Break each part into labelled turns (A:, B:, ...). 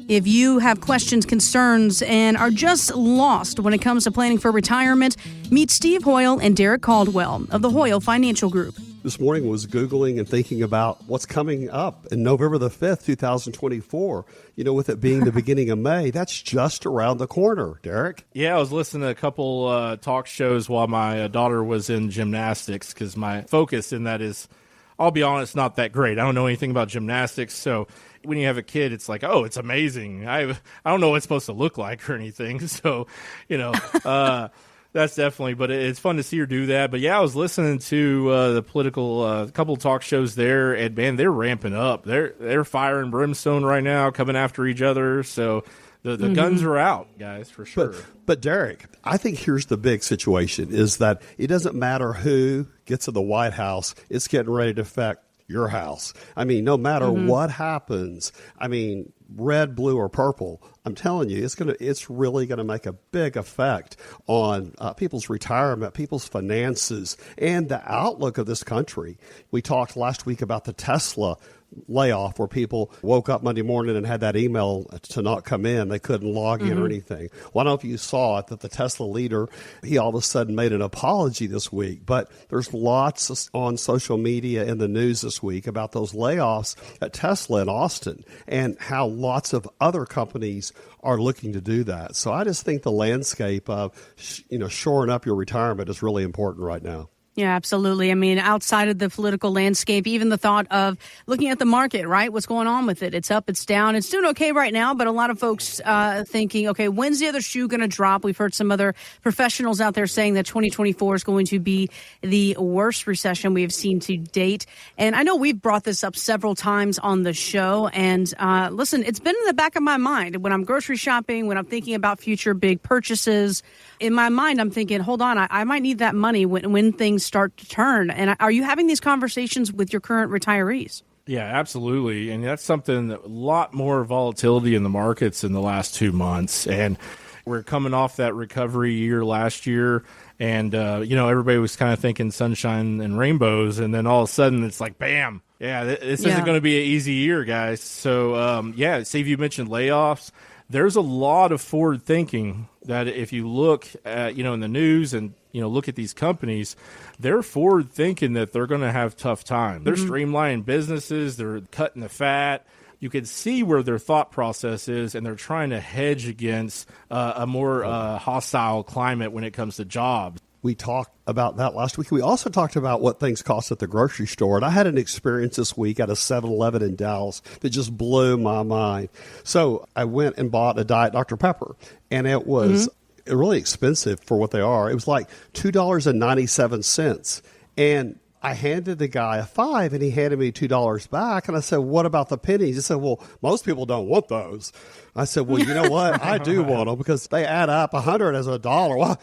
A: If you have questions, concerns, and are just lost when it comes to planning for retirement, meet Steve Hoyle and Derrick Caldwell of the Hoyle Financial Group.
B: This morning was Googling and thinking about what's coming up in November the 5th, 2024. You know, with it being the beginning of May, that's just around the corner, Derrick.
C: Yeah, I was listening to a couple talk shows while my daughter was in gymnastics because my focus in that is, I'll be honest, not that great. I don't know anything about gymnastics, so when you have a kid, it's like, oh, it's amazing. I don't know what it's supposed to look like or anything. So, you know, that's definitely, but it's fun to see her do that. But yeah, I was listening to the political, couple talk shows there, and man, they're ramping up. They're fire and brimstone right now, coming after each other. So the guns are out, guys, for sure.
B: But Derrick, I think here's the big situation is that it doesn't matter who gets to the White House, it's getting ready to affect your house. I mean, no matter what happens, I mean, red, blue, or purple, I'm telling you, it's really gonna make a big effect on people's retirement, people's finances, and the outlook of this country. We talked last week about the Tesla layoff where people woke up Monday morning and had that email to not come in. They couldn't log in or anything. Well, I don't know if you saw it, that the Tesla leader, he all of a sudden made an apology this week. But there's lots on social media in the news this week about those layoffs at Tesla in Austin and how lots of other companies are looking to do that. So I just think the landscape of, shoring up your retirement is really important right now.
A: Yeah, absolutely. I mean, outside of the political landscape, even the thought of looking at the market, right? What's going on with it? It's up, it's down. It's doing okay right now, but a lot of folks thinking, okay, when's the other shoe going to drop? We've heard some other professionals out there saying that 2024 is going to be the worst recession we have seen to date. And I know we've brought this up several times on the show. And listen, it's been in the back of my mind when I'm grocery shopping, when I'm thinking about future big purchases. In my mind, I'm thinking, hold on, I might need that money when things start to turn. And are you having these conversations with your current retirees?
C: Yeah, absolutely. And that's something, a lot more volatility in the markets in the last 2 months. And we're coming off that recovery year last year. And, everybody was kind of thinking sunshine and rainbows. And then all of a sudden it's like, bam. Yeah, this isn't going to be an easy year, guys. So, Steve, you mentioned layoffs. There's a lot of forward thinking that if you look at, in the news and, look at these companies, they're forward thinking that they're going to have tough time. They're streamlining businesses. They're cutting the fat. You can see where their thought process is, and they're trying to hedge against a more hostile climate when it comes to jobs.
B: We talked about that last week. We also talked about what things cost at the grocery store. And I had an experience this week at a 7-Eleven in Dallas that just blew my mind. So I went and bought a Diet Dr. Pepper, and it was really expensive for what they are. It was like $2.97. And I handed the guy a $5, and he handed me $2 back. And I said, what about the pennies? He said, well, most people don't want those. I said, well, you know what? I do want them because they add up 100 as $1. Well,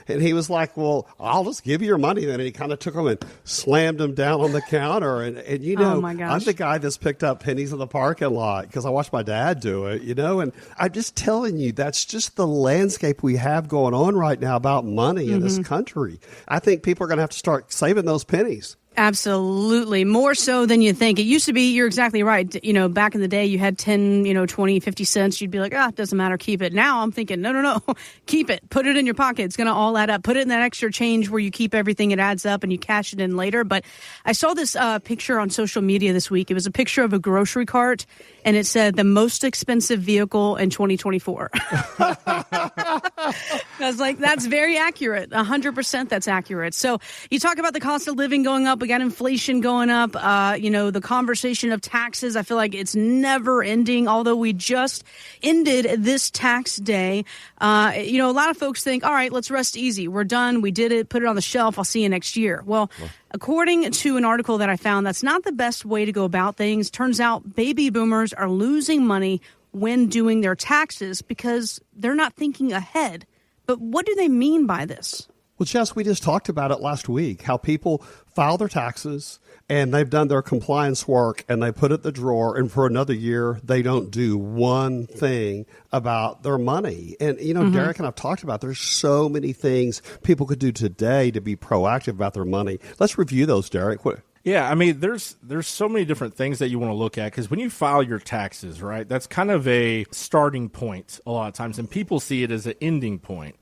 B: and he was like, well, I'll just give you your money then. And he kind of took them and slammed them down on the counter. And
A: oh my gosh,
B: I'm the guy that's picked up pennies in the parking lot because I watched my dad do it, and I'm just telling you, that's just the landscape we have going on right now about money in this country. I think people are going to have to start saving those pennies.
A: Absolutely. More so than you think. It used to be, you're exactly right. Back in the day, you had 10, 20, 50 cents. You'd be like, it doesn't matter. Keep it. Now I'm thinking, no. Keep it. Put it in your pocket. It's going to all add up. Put it in that extra change where you keep everything. It adds up and you cash it in later. But I saw this picture on social media this week. It was a picture of a grocery cart, and it said the most expensive vehicle in 2024. I was like, that's very accurate. 100% that's accurate. So you talk about the cost of living going up. We got inflation going up. The conversation of taxes, I feel like it's never ending, although we just ended this tax day. A lot of folks think, all right, let's rest easy. We're done. We did it. Put it on the shelf. I'll see you next year. Well, according to an article that I found, that's not the best way to go about things. Turns out baby boomers are losing money when doing their taxes because they're not thinking ahead. But what do they mean by this?
B: Well, Jess, we just talked about it last week, how people file their taxes and they've done their compliance work and they put it in the drawer, and for another year, they don't do one thing about their money. And, Derrick and I've talked about there's so many things people could do today to be proactive about their money. Let's review those, Derrick.
C: Yeah, I mean, there's so many different things that you want to look at, because when you file your taxes, right, that's kind of a starting point a lot of times, and people see it as an ending point.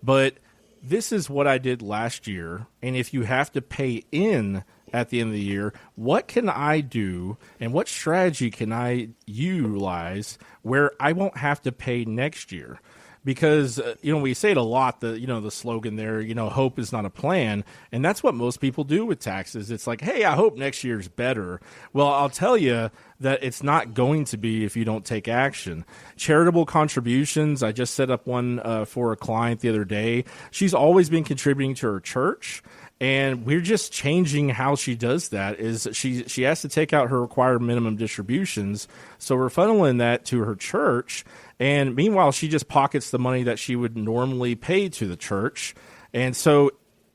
C: But this is what I did last year, and if you have to pay in at the end of the year, what can I do and what strategy can I utilize where I won't have to pay next year? Because, we say it a lot, the slogan there, hope is not a plan. And that's what most people do with taxes. It's like, hey, I hope next year's better. Well, I'll tell you that it's not going to be if you don't take action. Charitable contributions, I just set up one for a client the other day. She's always been contributing to her church. And we're just changing how she does that. Is she has to take out her required minimum distributions. So we're funneling that to her church. And meanwhile, she just pockets the money that she would normally pay to the church. And so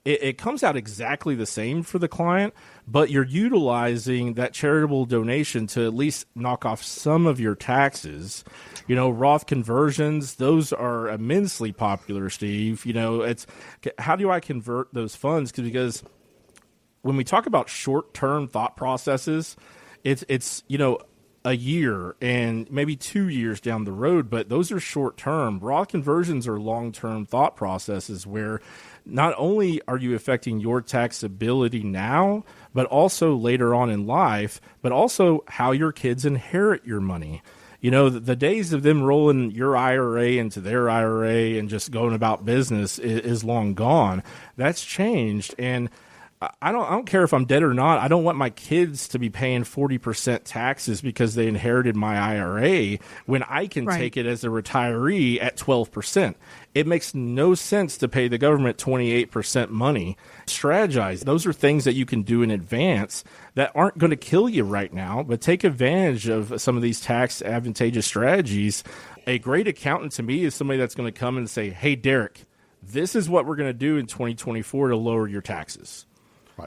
C: it comes out exactly the same for the client, but you're utilizing that charitable donation to at least knock off some of your taxes. Roth conversions, those are immensely popular, Steve. It's how do I convert those funds? Because when we talk about short-term thought processes, it's a year and maybe 2 years down the road, but those are short-term. Roth conversions are long-term thought processes where not only are you affecting your taxability now, but also later on in life, but also how your kids inherit your money. The days of them rolling your IRA into their IRA and just going about business is long gone. That's changed. And I don't care if I'm dead or not. I don't want my kids to be paying 40% taxes because they inherited my IRA when I can take it as a retiree at 12%. It makes no sense to pay the government 28% money. Strategize. Those are things that you can do in advance that aren't going to kill you right now, but take advantage of some of these tax advantageous strategies. A great accountant to me is somebody that's going to come and say, hey, Derrick, this is what we're going to do in 2024 to lower your taxes.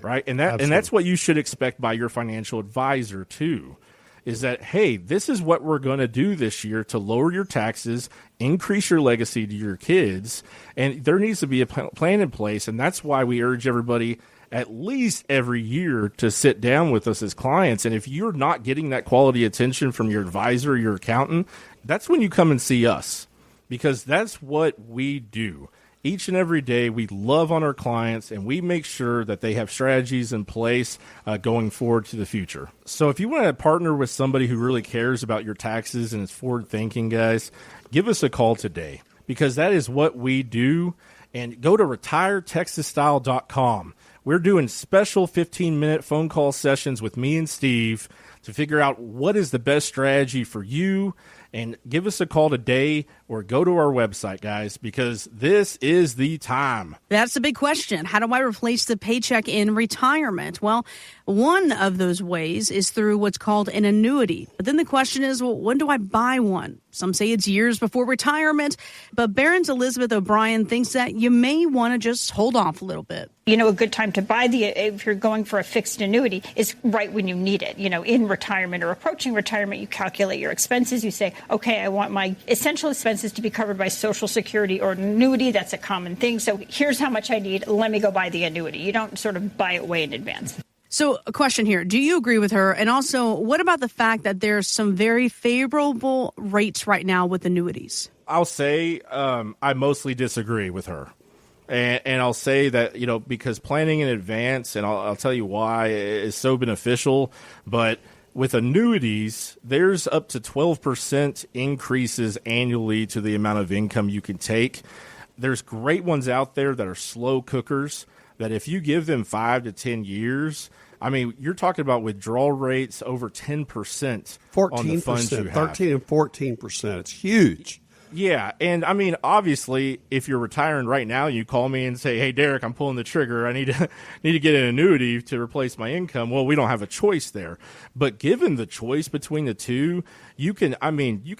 C: Right. And that's what you should expect by your financial advisor, too, is that, hey, this is what we're going to do this year to lower your taxes, increase your legacy to your kids. And there needs to be a plan in place. And that's why we urge everybody at least every year to sit down with us as clients. And if you're not getting that quality attention from your advisor or your accountant, that's when you come and see us, because that's what we do. Each and every day, we love on our clients, and we make sure that they have strategies in place going forward to the future. So if you want to partner with somebody who really cares about your taxes and is forward-thinking, guys, give us a call today, because that is what we do. And go to retiretexasstyle.com. We're doing special 15-minute phone call sessions with me and Steve to figure out what is the best strategy for you. And give us a call today or go to our website, guys, because this is the time.
A: That's the big question. How do I replace the paycheck in retirement? Well, one of those ways is through what's called an annuity. But then the question is, well, when do I buy one? Some say it's years before retirement, but Barron's Elizabeth O'Brien thinks that you may want to just hold off a little bit.
D: A good time to buy if you're going for a fixed annuity is right when you need it. In retirement or approaching retirement, you calculate your expenses. You say, okay, I want my essential expenses to be covered by Social Security or an annuity. That's a common thing. So here's how much I need. Let me go buy the annuity. You don't sort of buy it way in advance.
A: So a question here. Do you agree with her? And also, what about the fact that there's some very favorable rates right now with annuities?
C: I'll say I mostly disagree with her. And I'll say that, because planning in advance, and I'll tell you why, is so beneficial. But with annuities, there's up to 12% increases annually to the amount of income you can take. There's great ones out there that are slow cookers that if you give them 5 to 10 years, I mean, you're talking about withdrawal rates over 10%
B: 14%,
C: on the funds you have.
B: 13 and 14%. It's huge.
C: Yeah, and I mean, obviously, if you're retiring right now, you call me and say, "Hey, Derrick, I'm pulling the trigger. I need to get an annuity to replace my income." Well, we don't have a choice there. But given the choice between the two, you could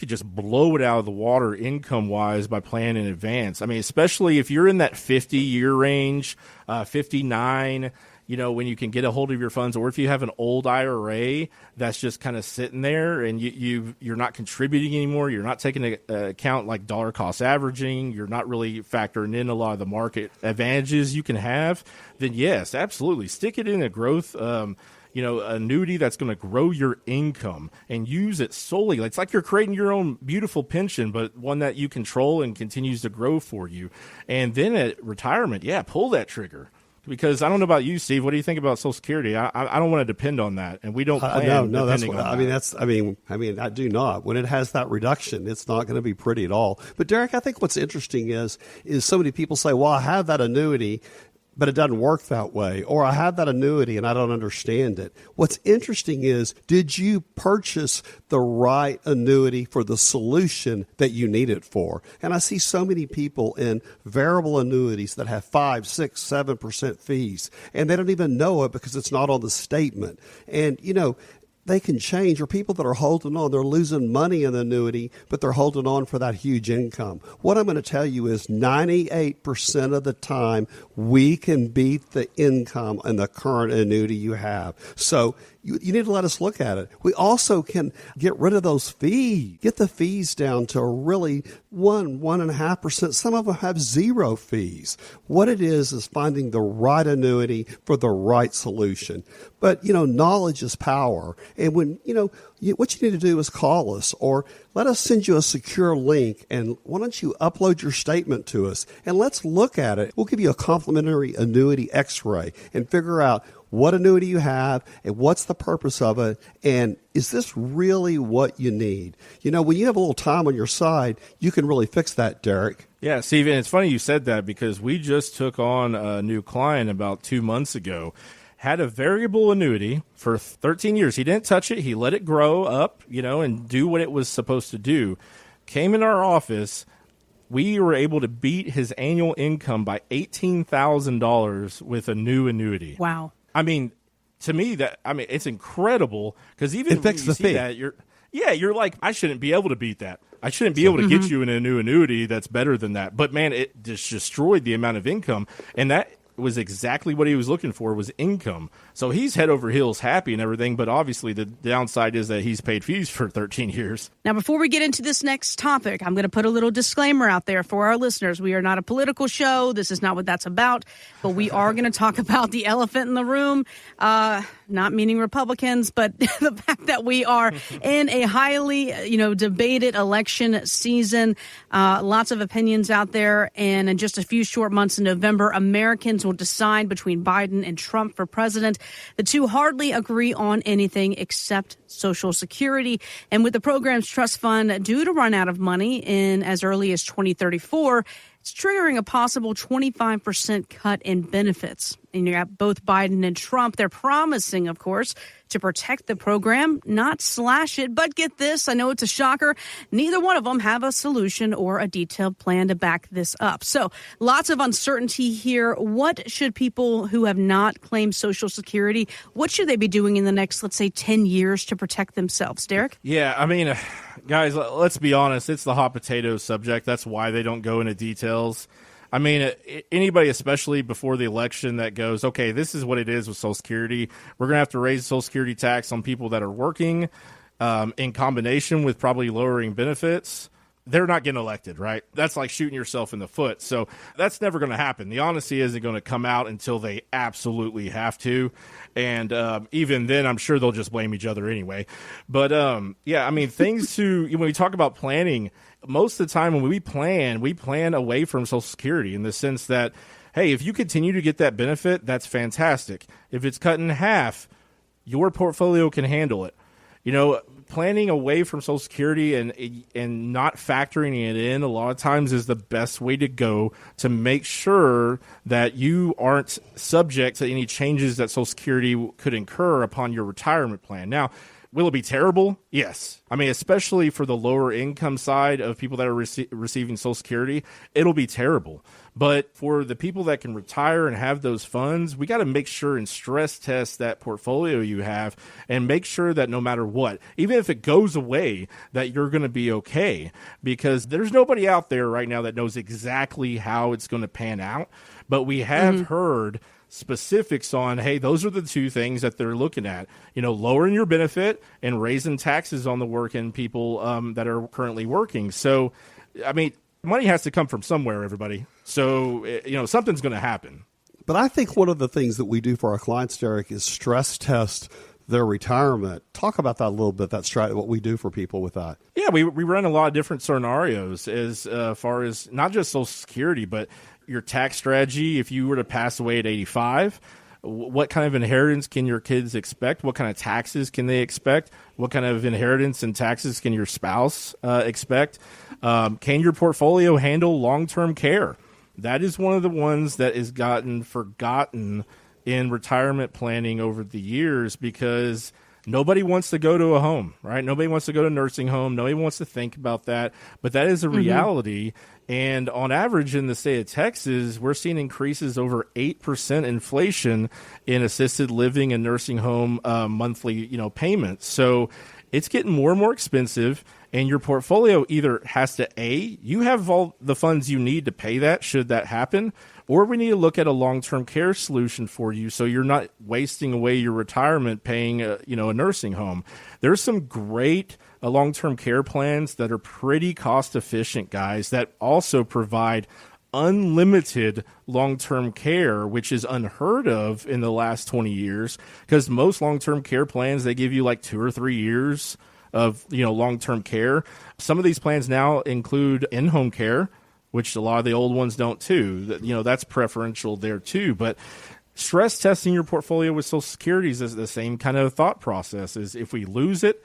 C: just blow it out of the water income-wise by planning in advance. I mean, especially if you're in that 50-year range, 59. When you can get a hold of your funds, or if you have an old IRA that's just kind of sitting there and you're not contributing anymore, you're not taking into account like dollar cost averaging, you're not really factoring in a lot of the market advantages you can have, then yes, absolutely. Stick it in a growth annuity that's going to grow your income and use it solely. It's like you're creating your own beautiful pension, but one that you control and continues to grow for you. And then at retirement, pull that trigger. Because I don't know about you, Steve. What do you think about Social Security? I don't want to depend on that, and we don't plan.
B: No, that's what I mean. I do not. When it has that reduction, it's not going to be pretty at all. But Derrick, I think what's interesting is so many people say, "Well, I have that annuity, but it doesn't work that way," or "I have that annuity and I don't understand it." What's interesting is, did you purchase the right annuity for the solution that you need it for? And I see so many people in variable annuities that have 5, 6, 7% fees, and they don't even know it because it's not on the statement. And, they can change, or people that are holding on, they're losing money in the annuity, but they're holding on for that huge income. What I'm going to tell you is 98% of the time, we can beat the income in the current annuity you have. So you need to let us look at it. We also can get rid of those fees, get the fees down to really 1.5%. Some of them have zero fees. What it is finding the right annuity for the right solution. But, knowledge is power. And when, what you need to do is call us or let us send you a secure link. And why don't you upload your statement to us and let's look at it. We'll give you a complimentary annuity x-ray and figure out what annuity you have and what's the purpose of it. And is this really what you need? When you have a little time on your side, you can really fix that, Derrick.
C: Yeah, Steve, and it's funny you said that because we just took on a new client about 2 months ago. Had a variable annuity for 13 years. He didn't touch it. He let it grow up, and do what it was supposed to do. Came in our office. We were able to beat his annual income by $18,000 with a new annuity.
A: Wow.
C: I mean, to me, it's incredible because even when you see that, you're like, I shouldn't be able to beat that. I shouldn't be able to get you in a new annuity that's better than that. But man, it just destroyed the amount of income, and that was exactly what he was looking for, was income. So he's head over heels happy and everything, but obviously the downside is that he's paid fees for 13 years.
A: Now, before we get into this next topic, I'm going to put a little disclaimer out there for our listeners. We are not a political show. This is not what that's about, but we are going to talk about the elephant in the room, not meaning Republicans, but the fact that we are in a highly, debated election season. Lots of opinions out there, and in just a few short months in November, Americans will decide between Biden and Trump for president. The two hardly agree on anything except Social Security. And with the program's trust fund due to run out of money in as early as 2034, it's triggering a possible 25% cut in benefits. And you got both Biden and Trump. They're promising, of course, to protect the program, not slash it. But get this, I know it's a shocker. Neither one of them have a solution or a detailed plan to back this up. So lots of uncertainty here. What should people who have not claimed Social Security, what should they be doing in the next, let's say, 10 years to protect themselves? Derrick?
C: Yeah, I mean, guys, let's be honest. It's the hot potato subject. That's why they don't go into details. I mean, anybody, especially before the election, that goes, okay, this is what it is with Social Security. We're going to have to raise Social Security tax on people that are working in combination with probably lowering benefits. They're not getting elected, right? That's like shooting yourself in the foot. So that's never going to happen. The honesty isn't going to come out until they absolutely have to. And even then, I'm sure they'll just blame each other anyway. But yeah, I mean, things to, when we talk about planning, most of the time when we plan away from Social Security in the sense that, hey, if you continue to get that benefit, that's fantastic. If it's cut in half, your portfolio can handle it. Planning away from Social Security and not factoring it in a lot of times is the best way to go to make sure that you aren't subject to any changes that Social Security could incur upon your retirement plan. Now, will it be terrible? Yes. I mean, especially for the lower income side of people that are receiving Social Security, it'll be terrible. But for the people that can retire and have those funds, we got to make sure and stress test that portfolio you have and make sure that no matter what, even if it goes away, that you're going to be okay. Because there's nobody out there right now that knows exactly how it's going to pan out. But we have heard specifics on, hey, those are the two things that they're looking at, lowering your benefit and raising taxes on the working people that are currently working. So, I mean, money has to come from somewhere, everybody. So, something's going to happen.
B: But I think one of the things that we do for our clients, Derrick, is stress test their retirement. Talk about that a little bit, what we do for people with that.
C: Yeah, we run a lot of different scenarios as far as not just Social Security, but your tax strategy. If you were to pass away at 85, what kind of inheritance can your kids expect? What kind of taxes can they expect? What kind of inheritance and taxes can your spouse expect? Can your portfolio handle long-term care? That is one of the ones that has gotten forgotten in retirement planning over the years because nobody wants to go to a home, right? Nobody wants to go to a nursing home. Nobody wants to think about that. But that is a reality. And on average in the state of Texas, we're seeing increases over 8% inflation in assisted living and nursing home monthly, payments. So it's getting more and more expensive. And your portfolio either has to, you have all the funds you need to pay that should that happen, or we need to look at a long-term care solution for you so you're not wasting away your retirement paying a nursing home. There's some great long-term care plans that are pretty cost-efficient, guys, that also provide unlimited long-term care, which is unheard of in the last 20 years because most long-term care plans, they give you like 2 or 3 years of long-term care. Some of these plans now include in-home care, which a lot of the old ones don't too. That's preferential there too. But stress testing your portfolio with Social Security is the same kind of thought process. Is if we lose it,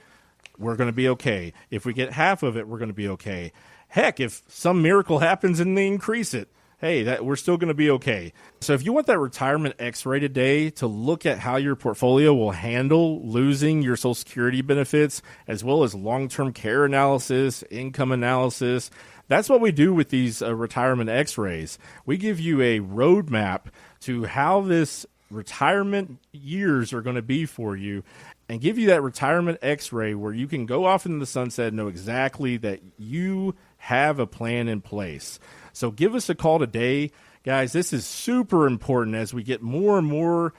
C: we're going to be okay. If we get half of it, we're going to be okay. Heck, if some miracle happens and they increase it, hey, we're still going to be okay. So if you want that retirement X-ray today to look at how your portfolio will handle losing your Social Security benefits, as well as long-term care analysis, income analysis, that's what we do with these retirement X-rays. We give you a roadmap to how this retirement years are going to be for you and give you that retirement X-ray where you can go off into the sunset and know exactly that you have a plan in place. So give us a call today. Guys, this is super important as we get more and more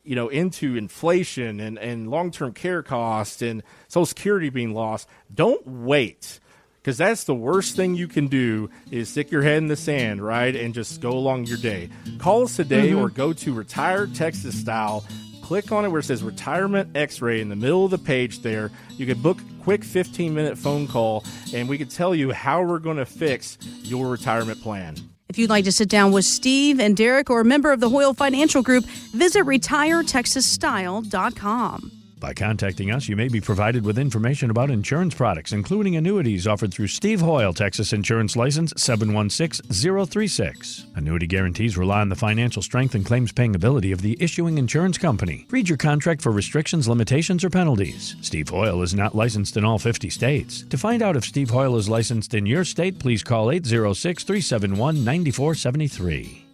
C: into inflation and long-term care costs and Social Security being lost. Don't wait, because that's the worst thing you can do is stick your head in the sand, right, and just go along your day. Call us today or go to Retire Texas Style. Click on it where it says Retirement X-Ray in the middle of the page there. You can book a quick 15-minute phone call, and we can tell you how we're going to fix your retirement plan.
A: If you'd like to sit down with Steve and Derrick or a member of the Hoyle Financial Group, visit retiretexasstyle.com.
E: By contacting us, you may be provided with information about insurance products, including annuities offered through Steve Hoyle, Texas Insurance License 716036. Annuity guarantees rely on the financial strength and claims-paying ability of the issuing insurance company. Read your contract for restrictions, limitations, or penalties. Steve Hoyle is not licensed in all 50 states. To find out if Steve Hoyle is licensed in your state, please call 806-371-9473.